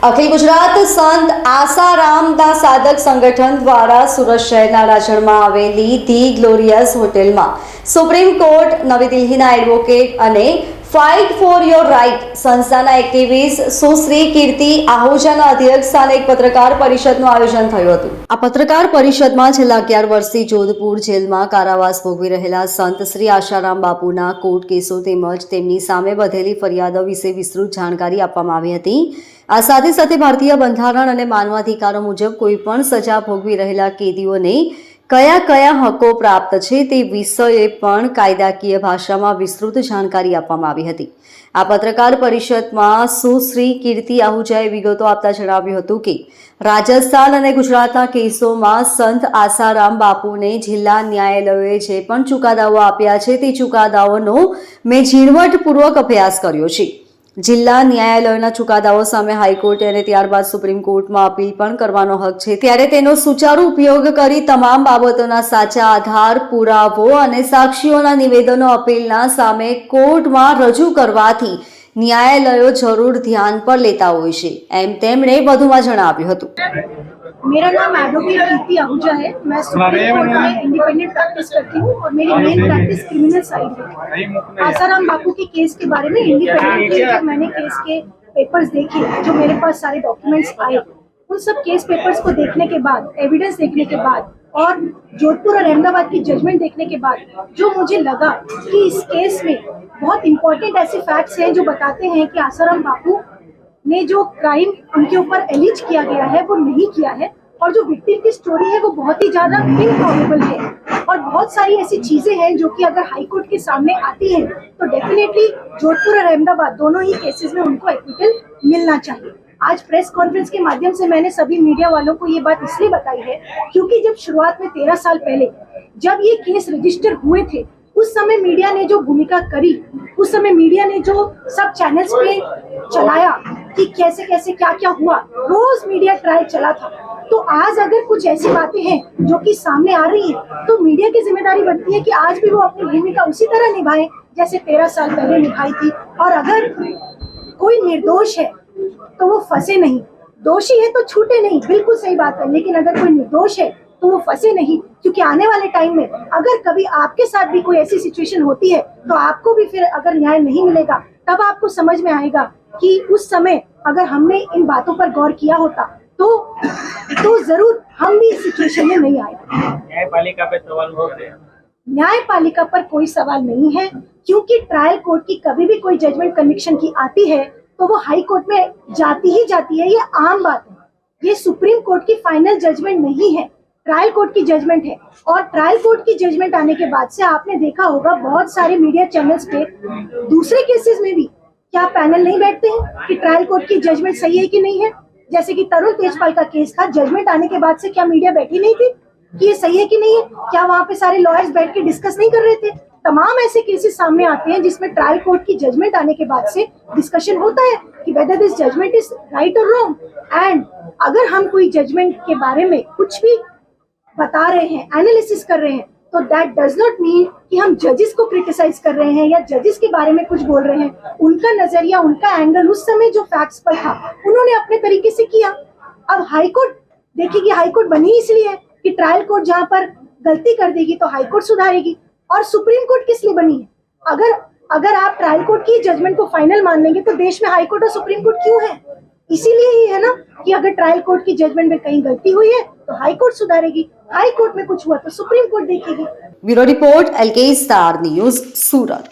અખિલ ગુજરાત સંત આસારામના સાધક સંગઠન દ્વારા સુરત શહેરના રાજણમાં આવેલી ધી ગ્લોરિયસ હોટેલમાં સુપ્રીમ કોર્ટ, નવી દિલ્હીના એડવોકેટ અને ફાઇટ ફોર યોર રાઇટ સંસ્થાના એક્ટિવિસ્ટ સુશ્રી કીર્તિ આહુજાના અધ્યક્ષસ્થાને એક પત્રકાર પરિષદનું આયોજન થયું હતું। આ પત્રકાર પરિષદમાં છેલ્લા 11 વર્ષથી જોધપુર જેલમાં કારાવાસ ભોગવી રહેલા સંત શ્રી આશારામ બાપુના કોર્ટ કેસો તેમજ તેમની સામે વધેલી ફરિયાદો વિશે વિસ્તૃત જાણકારી આપવામાં આવી હતી। આ સાથે સાથે ભારતીય બંધારણ અને માનવાધિકારો મુજબ કોઈ પણ સજા ભોગવી રહેલા કેદીઓને કયા કયા હકો પ્રાપ્ત છે તે વિષયે પણ કાયદાકીય ભાષામાં વિસ્તૃત જાણકારી આપવામાં આવી હતી। આ પત્રકાર પરિષદમાં સુશ્રી કીર્તિ આહુજાએ વિગતો આપતા જણાવ્યું હતું કે રાજસ્થાન અને ગુજરાતના કેસોમાં સંત આસારામ બાપુને જિલ્લા ન્યાયાલયોએ જે પણ ચુકાદાઓ આપ્યા છે તે ચુકાદાઓનો મેં ઝીણવટપૂર્વક અભ્યાસ કર્યો છે। જિલ્લા ન્યાયાલયોના ચુકાદાઓ સામે હાઈકોર્ટે અને ત્યારબાદ સુપ્રીમ કોર્ટમાં અપીલ પણ કરવાનો હક છે, ત્યારે તેનો સુચારુ ઉપયોગ કરી તમામ બાબતોના સાચા આધાર, પુરાવો અને સાક્ષીઓના નિવેદનો અપીલના સામે કોર્ટમાં રજૂ કરવાથી ન્યાયાલયો જરૂર ધ્યાન પર લેતા હોય છે, एम તેમણે વધુમાં જણાવ્યું હતું। मेरा नाम एडवोकेट कीर्ति आहूजा है। मैं सुप्रीम कोर्ट में इंडिपेंडेंट प्रैक्टिस करती हूँ और मेरी मेन प्रैक्टिस क्रिमिनल साइड है। आसाराम बापू के केस के बारे में इंडिपेंडेंटली जब मैंने केस के पेपर्स देखे, जो मेरे पास सारे डॉक्यूमेंट्स आए, उन सब केस पेपर्स को देखने के बाद, एविडेंस देखने के बाद और जोधपुर और अहमदाबाद की जजमेंट देखने के बाद जो मुझे लगा कि इस केस में बहुत इंपॉर्टेंट ऐसे फैक्ट्स हैं जो बताते हैं कि आसाराम बापू ने जो क्राइम उनके ऊपर एलिज किया गया है वो नहीं किया है, और जो विक्टिम की स्टोरी है वो बहुत ही ज्यादा इम्प्रॉबेबल है, और बहुत सारी ऐसी चीजें हैं जो कि अगर हाई कोर्ट के सामने आती हैं तो डेफिनेटली जोधपुर और अहमदाबाद दोनों ही केसेस में उनको एक्विटल मिलना चाहिए। आज प्रेस कॉन्फ्रेंस के माध्यम से मैंने सभी मीडिया वालों को ये बात इसलिए बताई है क्योंकि जब शुरुआत में 13 साल पहले जब ये केस रजिस्टर हुए थे, उस समय मीडिया ने जो भूमिका करी, उस समय मीडिया ने जो सब चैनल्स पे चलाया कि कैसे कैसे क्या क्या हुआ, रोज मीडिया ट्रायल चला था। तो आज अगर कुछ ऐसी बातें हैं जो कि सामने आ रही हैं तो मीडिया की जिम्मेदारी बनती है कि आज भी वो अपनी भूमिका उसी तरह निभाएं जैसे 13 साल पहले निभाई थी। और अगर कोई निर्दोष है तो वो फंसे नहीं, दोषी है तो छूटे नहीं, बिल्कुल सही बात है, लेकिन अगर कोई निर्दोष है तो वो फंसे नहीं, क्योंकि आने वाले टाइम में अगर कभी आपके साथ भी कोई ऐसी सिचुएशन होती है तो आपको भी फिर अगर न्याय नहीं मिलेगा तब आपको समझ में आएगा कि उस समय अगर हमने इन बातों पर गौर किया होता तो जरूर हम भी इस सिचुएशन में नहीं आए। न्यायपालिका पे सवाल बहुत है। न्यायपालिका पर कोई सवाल नहीं है, क्योंकि ट्रायल कोर्ट की कभी भी कोई जजमेंट कन्विक्शन की आती है तो वो हाई कोर्ट में जाती ही जाती है, ये आम बात है। ये सुप्रीम कोर्ट की फाइनल जजमेंट नहीं है, ट्रायल कोर्ट की जजमेंट है। और ट्रायल कोर्ट की जजमेंट आने के बाद से आपने देखा होगा बहुत सारे मीडिया चैनल्स पे दूसरे केसेस में भी क्या पैनल नहीं बैठते हैं कि ट्रायल कोर्ट की जजमेंट सही है कि नहीं है। जैसे कि तरुण तेजपाल का केस था, जजमेंट आने के बाद से क्या मीडिया बैठी नहीं थी कि ये सही है कि नहीं है? क्या वहां पे सारे लॉयर्स बैठ के डिस्कस नहीं कर रहे थे? तमाम ऐसे केसेस सामने आते हैं जिसमें ट्रायल कोर्ट की जजमेंट आने के बाद से डिस्कशन होता है कि whether this judgement is right और रॉन्ग। एंड अगर हम कोई जजमेंट के बारे में कुछ भी बता रहे हैं, एनालिसिस कर रहे हैं, तो दैट डज नॉट मीन कि हम जजेस को क्रिटिसाइज कर रहे हैं या जजेस के बारे में कुछ बोल रहे हैं। उनका नजरिया, उनका एंगल उस समय जो फैक्ट्स पर था उन्होंने अपने तरीके से किया। अब हाई कोर्ट देखिए कि हाई कोर्ट बनी इसलिए है कि ट्रायल कोर्ट जहाँ पर गलती कर देगी तो हाई कोर्ट सुधारेगी, और सुप्रीम कोर्ट किस लिए बनी है? अगर आप ट्रायल कोर्ट की जजमेंट को फाइनल मान लेंगे तो देश में हाई कोर्ट और सुप्रीम कोर्ट क्यों है? इसीलिए ही है ना कि अगर ट्रायल कोर्ट की जजमेंट में कहीं गलती हुई है तो हाई कोर्ट सुधारेगी, हाई कोर्ट में कुछ हुआ तो सुप्रीम कोर्ट देखेगी। Bureau report, LK star news, सूरत।